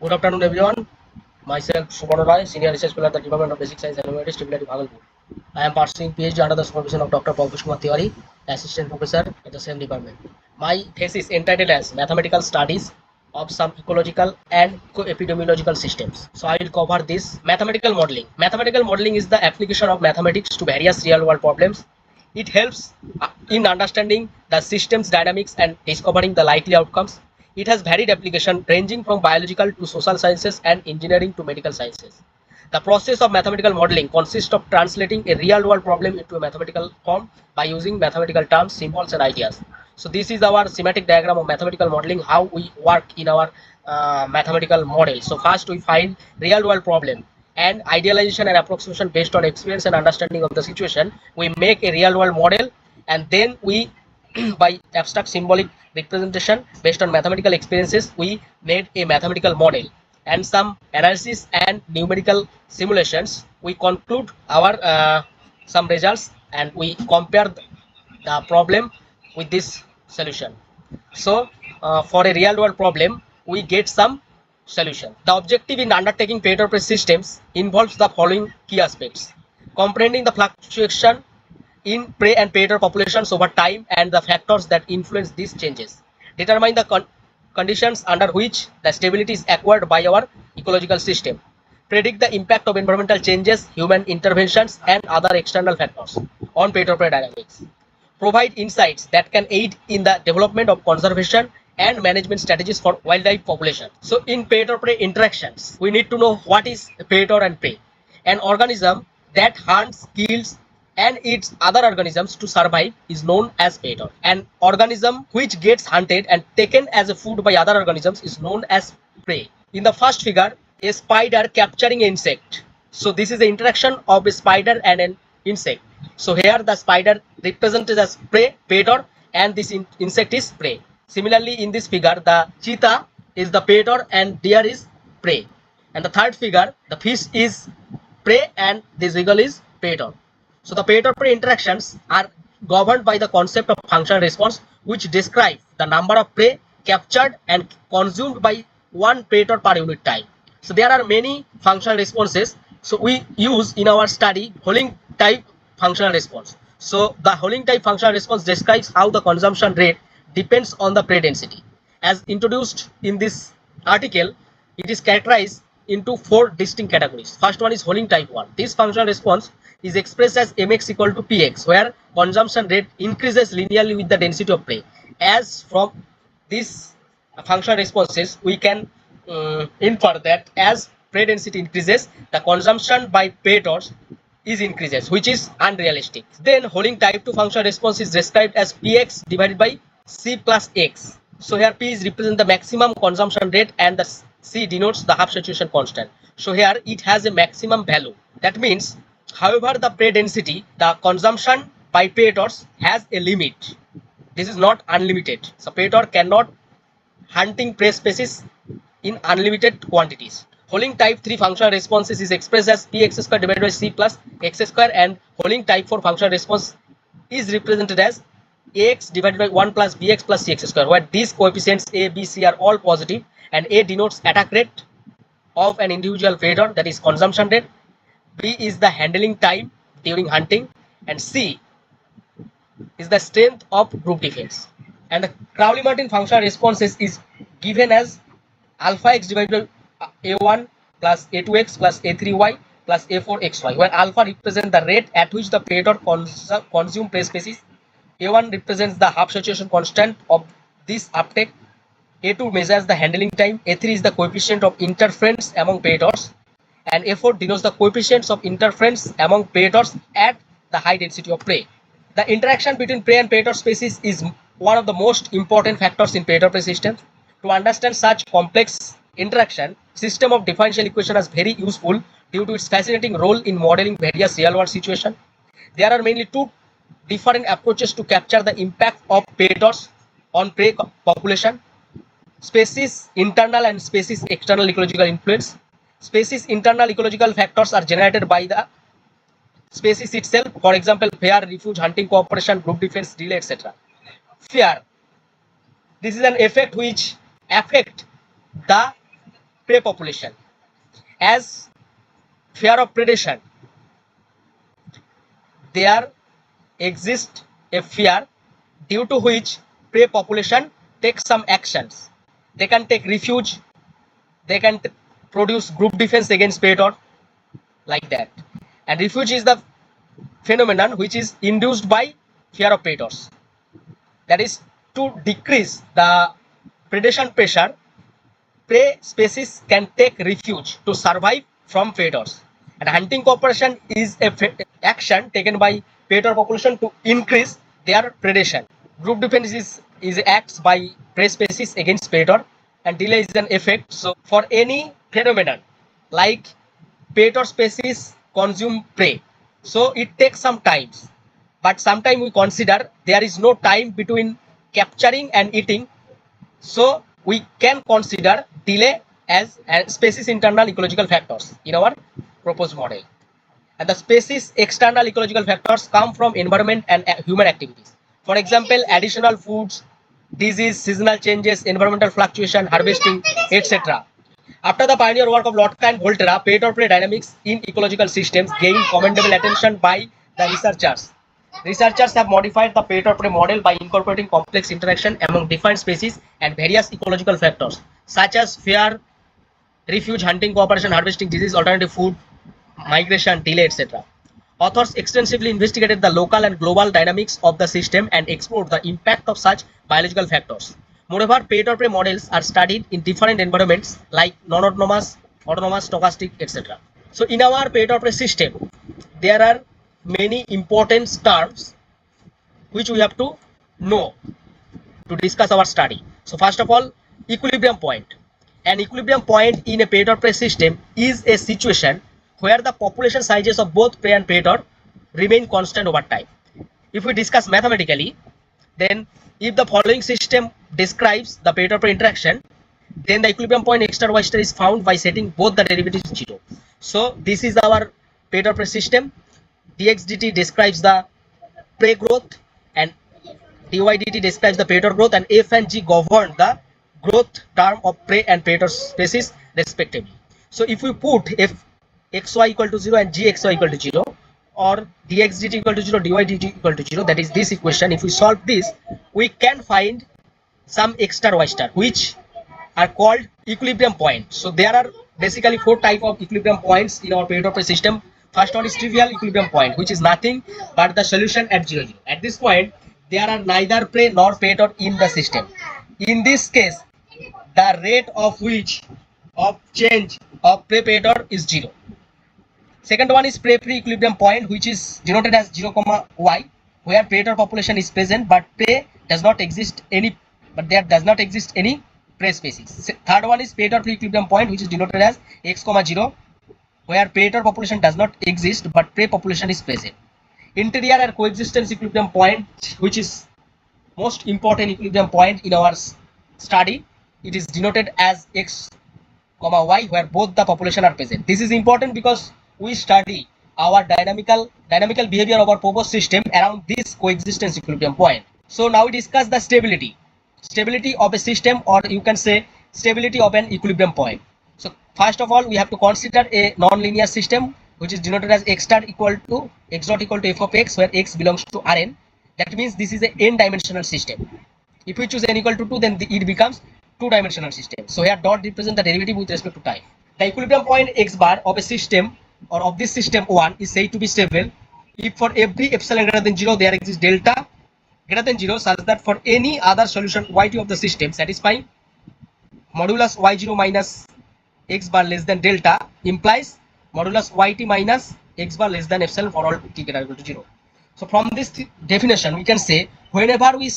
Good afternoon, everyone. Myself, Subarna, Senior Research Fellow at the Department of Basic Science and Humanities, Tripoli, Bhagalpur. I am pursuing PhD under the supervision of Dr. Pankaj Kumar Tiwari, Assistant Professor at the same department. My thesis entitled as Mathematical Studies of some ecological and epidemiological systems. So I will cover this mathematical modeling. Mathematical modeling is the application of mathematics to various real-world problems. It helps in understanding the system's dynamics and discovering the likely outcomes. It has varied application ranging from biological to social sciences and engineering to medical sciences. The process of mathematical modeling consists of translating a real-world problem into a mathematical form by using mathematical terms, symbols, and ideas. So this is our schematic diagram of mathematical modeling, how we work in our mathematical model. So first we find real-world problem and idealization and approximation based on experience and understanding of the situation. We make a real-world model, and then we by abstract symbolic representation based on mathematical experiences, we made a mathematical model, and some analysis and numerical simulations, we conclude our some results, and we compare the problem with this solution. So for a real world problem, we get some solution. The objective in undertaking paid-or-pay systems involves the following key aspects: comprehending the fluctuation in prey and predator populations over time and the factors that influence these changes, determine the conditions under which the stability is acquired by our ecological system, predict the impact of environmental changes, human interventions, and other external factors on predator-prey dynamics, provide insights that can aid in the development of conservation and management strategies for wildlife population. So in predator-prey interactions, we need to know what is predator and prey. An organism that hunts, kills, and eats other organisms to survive is known as predator. An organism which gets hunted and taken as a food by other organisms is known as prey. In the first figure, a spider capturing an insect. So this is the interaction of a spider and an insect. So here the spider represented as prey, predator, and this insect is prey. Similarly, in this figure, the cheetah is the predator and deer is prey. And the third figure, the fish is prey and this eagle is predator. So the predator-prey interactions are governed by the concept of functional response, which describes the number of prey captured and consumed by one predator per unit time. So there are many functional responses. So we use in our study Holding type functional response. So the Holding type functional response describes how the consumption rate depends on the prey density. As introduced in this article, it is characterized into four distinct categories. First one is Holding type 1. This functional response is expressed as mx equal to px, where consumption rate increases linearly with the density of prey. As from these functional responses, we can infer that as prey density increases, the consumption by predators is increases, which is unrealistic. Then Holding type 2 functional response is described as px divided by c plus x. So here p is represent the maximum consumption rate and the c denotes the half saturation constant. So here it has a maximum value. That means, however, the prey density, the consumption by predators has a limit. This is not unlimited. So predator cannot hunting prey species in unlimited quantities. Holding type 3 functional responses is expressed as px square divided by c plus x square, and Holding type 4 functional response is represented as ax divided by 1 plus bx plus cx square, where these coefficients a, b, c are all positive, and a denotes attack rate of an individual predator, that is consumption rate, b is the handling time during hunting, and c is the strength of group defense. And the Crowley-Martin functional responses is given as alpha x divided by a1 plus a2x plus a3y plus a4xy, where alpha represents the rate at which the predator consume prey species, a1 represents the half saturation constant of this uptake, a2 measures the handling time, a3 is the coefficient of interference among predators, and a4 denotes the coefficients of interference among predators at the high density of prey. The interaction between prey and predator species is one of the most important factors in predator-prey systems. To understand such complex interaction, system of differential equation is very useful due to its fascinating role in modeling various real-world situations. There are mainly two different approaches to capture the impact of predators on prey population: species internal and species external ecological influence. Species internal ecological factors are generated by the species itself, for example, fear, refuge, hunting, cooperation, group defense, delay, etc. Fear. This is an effect which affect the prey population. As fear of predation, there exists a fear due to which prey population takes some actions. They can take refuge, they can produce group defense against predator, like that. And refuge is the phenomenon which is induced by fear of predators. That is, to decrease the predation pressure, prey species can take refuge to survive from predators. And hunting cooperation is a action taken by predator population to increase their predation. Group defense is acts by prey species against predator, and delay is an effect. So for any phenomenon like predator species consume prey, so it takes some times, but sometimes we consider there is no time between capturing and eating, so we can consider delay as species internal ecological factors in our proposed model. And the species external ecological factors come from environment and human activities. For example, additional foods, disease, seasonal changes, environmental fluctuation, harvesting, etc. After the pioneer work of Lotka and Volterra, predator-prey dynamics in ecological systems gained commendable attention by the researchers. Researchers have modified the predator-prey model by incorporating complex interaction among different species and various ecological factors such as fear, refuge, hunting, cooperation, harvesting, disease, alternative food, migration, delay, etc. Authors extensively investigated the local and global dynamics of the system and explored the impact of such biological factors. Moreover, predator-prey models are studied in different environments like non-autonomous, autonomous, stochastic, etc. So in our predator-prey system, there are many important terms which we have to know to discuss our study. So first of all, equilibrium point. An equilibrium point in a predator-prey system is a situation where the population sizes of both prey and predator remain constant over time. If we discuss mathematically, then if the following system describes the predator-prey interaction, then the equilibrium point x star y star is found by setting both the derivatives 0. So this is our predator-prey system. dx dt describes the prey growth and dy dt describes the predator growth, and f and g govern the growth term of prey and predator species respectively. So if we put f xy equal to 0 and g xy equal to 0, or dx dt equal to 0, dy dt equal to 0, that is this equation, if we solve this, we can find some x star y star which are called equilibrium points. So there are basically 4 type of equilibrium points in our predator-prey system. First one is trivial equilibrium point, which is nothing but the solution at 0, 0. At this point, there are neither prey nor predator in the system. In this case, the rate of which of change of prey predator is 0. Second one is prey-free equilibrium point, which is denoted as 0, y, where predator population is present but prey does not exist any, but there does not exist any prey species. Third one is predator-free equilibrium point, which is denoted as x, 0, where predator population does not exist but prey population is present. Interior and coexistence equilibrium point, which is most important equilibrium point in our study, it is denoted as x, y, where both the population are present. This is important because we study our dynamical behavior of our proposed system around this coexistence equilibrium point. So now we discuss the stability of a system, or you can say stability of an equilibrium point. So first of all, we have to consider a non-linear system which is denoted as x dot equal to f of x, where x belongs to Rn. That means this is a n-dimensional system. If we choose n equal to 2, then it becomes 2-dimensional system. So here dot represents the derivative with respect to time. The equilibrium point x bar of a system, or of this system 1, is said to be stable if for every epsilon greater than 0 there exists delta greater than 0, such that for any other solution yt of the system satisfying modulus y0 minus x bar less than delta implies modulus yt minus x bar less than epsilon for all t greater than 0. So from this definition, we can say whenever we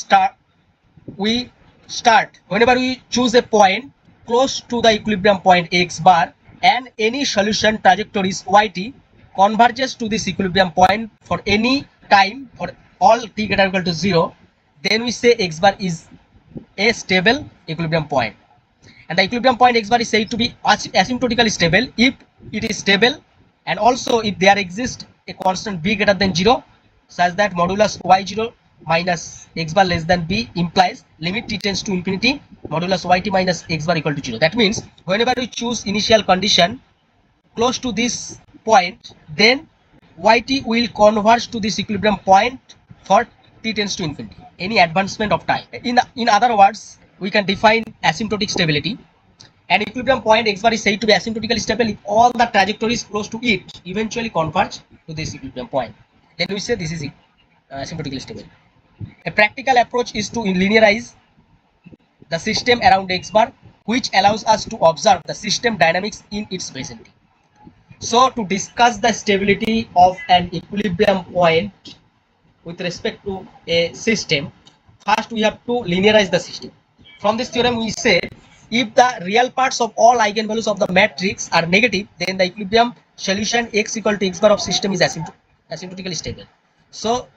choose a point close to the equilibrium point x bar and any solution trajectories yt converges to this equilibrium point for any time for all t greater than 0, then we say x bar is a stable equilibrium point. And the equilibrium point x bar is said to be asymptotically stable if it is stable, and also if there exists a constant b greater than 0, such that modulus y0 minus x bar less than b implies limit t tends to infinity modulus yt minus x bar equal to 0. That means whenever we choose initial condition close to this point, then yt will converge to this equilibrium point for t tends to infinity, any advancement of time. In other words, we can define asymptotic stability. An equilibrium point x bar is said to be asymptotically stable if all the trajectories close to it eventually converge to this equilibrium point. Then we say this is asymptotically stable. A practical approach is to linearize the system around x bar, which allows us to observe the system dynamics in its vicinity. So to discuss the stability of an equilibrium point with respect to a system, first we have to linearize the system. From this theorem we say if the real parts of all eigenvalues of the matrix are negative, then the equilibrium solution x equal to x bar of system is asymptotically stable. So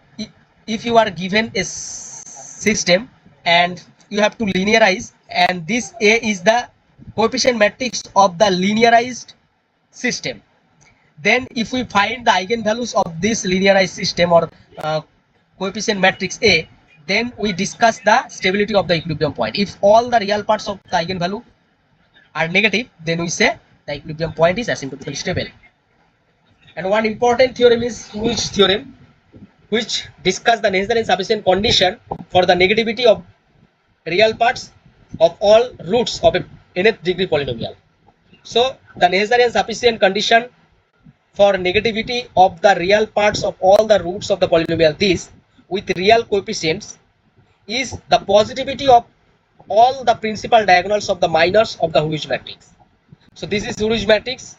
if you are given a system and you have to linearize, and this A is the coefficient matrix of the linearized system, then if we find the eigenvalues of this linearized system or coefficient matrix A, then we discuss the stability of the equilibrium point. If all the real parts of the eigenvalue are negative, then we say the equilibrium point is asymptotically stable. And one important theorem is Lewis theorem, which discuss the necessary and sufficient condition for the negativity of real parts of all roots of a nth degree polynomial. So the necessary and sufficient condition for negativity of the real parts of all the roots of the polynomial this with real coefficients is the positivity of all the principal diagonals of the minors of the Hurwitz matrix. So this is Hurwitz matrix.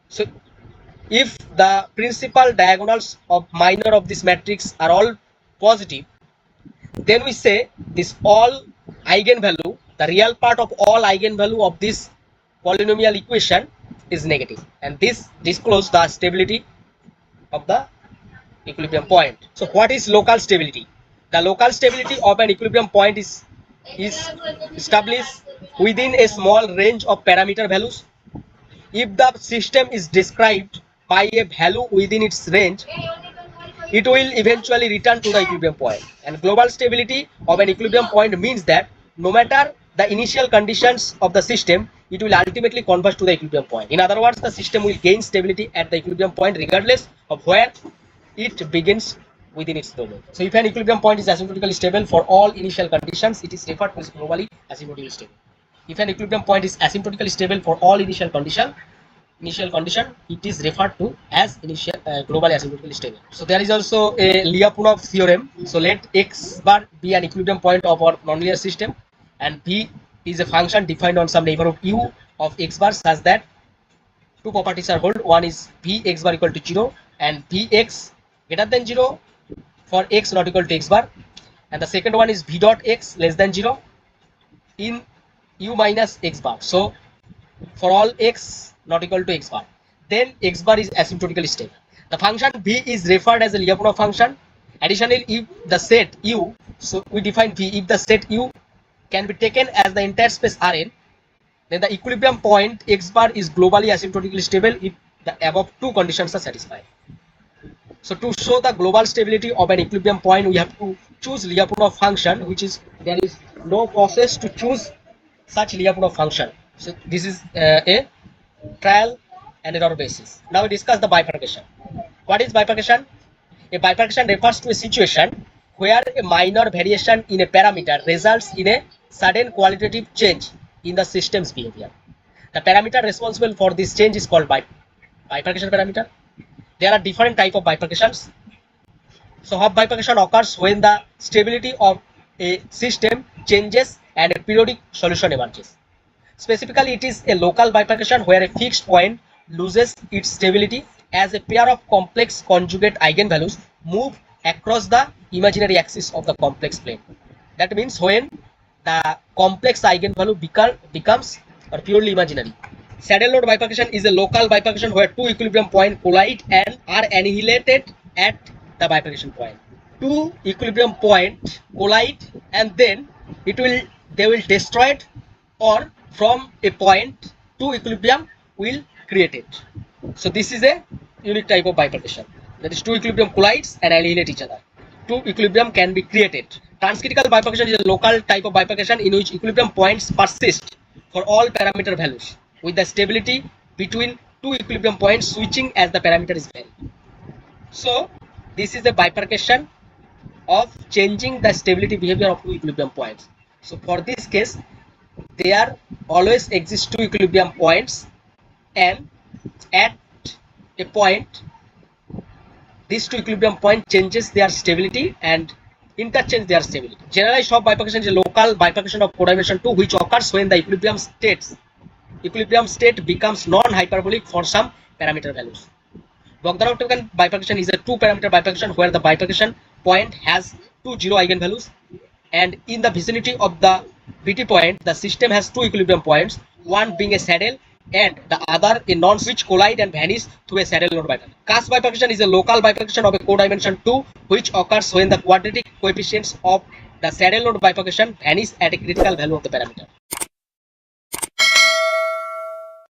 So if the principal diagonals of minor of this matrix are all positive, then we say this all eigenvalue, the real part of all eigenvalue of this polynomial equation is negative, and this discloses the stability of the equilibrium point. So what is local stability? The local stability of an equilibrium point is established within a small range of parameter values. If the system is described by a value within its range, it will eventually return to the equilibrium point. And global stability of an equilibrium point means that no matter the initial conditions of the system, it will ultimately converge to the equilibrium point. In other words, the system will gain stability at the equilibrium point regardless of where it begins within its domain. So if an equilibrium point is asymptotically stable for all initial conditions, it is referred to as globally asymptotically stable. If an equilibrium point is asymptotically stable for all initial condition, it is referred to as globally asymptotically stable. So there is also a Lyapunov theorem. So let x bar be an equilibrium point of our nonlinear system, and v is a function defined on some neighborhood u of x bar such that two properties are held. One is v x bar equal to 0 and vx greater than 0 for x not equal to x bar, and the second one is v dot x less than 0 in u minus x bar. So for all x not equal to x bar, then x bar is asymptotically stable. The function v is referred as a Lyapunov function. Additionally, if the set u, so we define v, if the set u can be taken as the entire space Rn, then the equilibrium point x bar is globally asymptotically stable if the above two conditions are satisfied. So to show the global stability of an equilibrium point, we have to choose Lyapunov function, which is there is no process to choose such Lyapunov function. So this is a trial and error basis. Now we discuss the bifurcation. What is bifurcation? A bifurcation refers to a situation where a minor variation in a parameter results in a sudden qualitative change in the system's behavior. The parameter responsible for this change is called bifurcation parameter. There are different types of bifurcations. So half bifurcation occurs when the stability of a system changes and a periodic solution emerges. Specifically, it is a local bifurcation where a fixed point loses its stability as a pair of complex conjugate eigenvalues move across the imaginary axis of the complex plane. That means when the complex eigenvalue becomes or purely imaginary. Saddle node bifurcation is a local bifurcation where two equilibrium points collide and are annihilated at the bifurcation point. Two equilibrium points collide and then they will destroy it, or from a point two equilibrium will create it. So this is a unique type of bifurcation. That is, two equilibrium collides and annihilate each other. two equilibrium can be created. Transcritical bifurcation is a local type of bifurcation in which equilibrium points persist for all parameter values, with the stability between two equilibrium points switching as the parameter is varied. So this is the bifurcation of changing the stability behavior of two equilibrium points. So for this case, there always exist two equilibrium points, and at a point these two equilibrium point changes their stability and interchange their stability. Generalized Hopf bifurcation is a local bifurcation of codimension 2 which occurs when the equilibrium state becomes non-hyperbolic for some parameter values. Bogdanov-Takan bifurcation is a two-parameter bifurcation where the bifurcation point has two zero eigenvalues, and in the vicinity of the BT point, the system has two equilibrium points, one being a saddle and the other a non-switch collide and vanish through a saddle node bifurcation. Cusp bifurcation is a local bifurcation of a codimension 2 which occurs when the quadratic coefficients of the saddle node bifurcation vanish at a critical value of the parameter.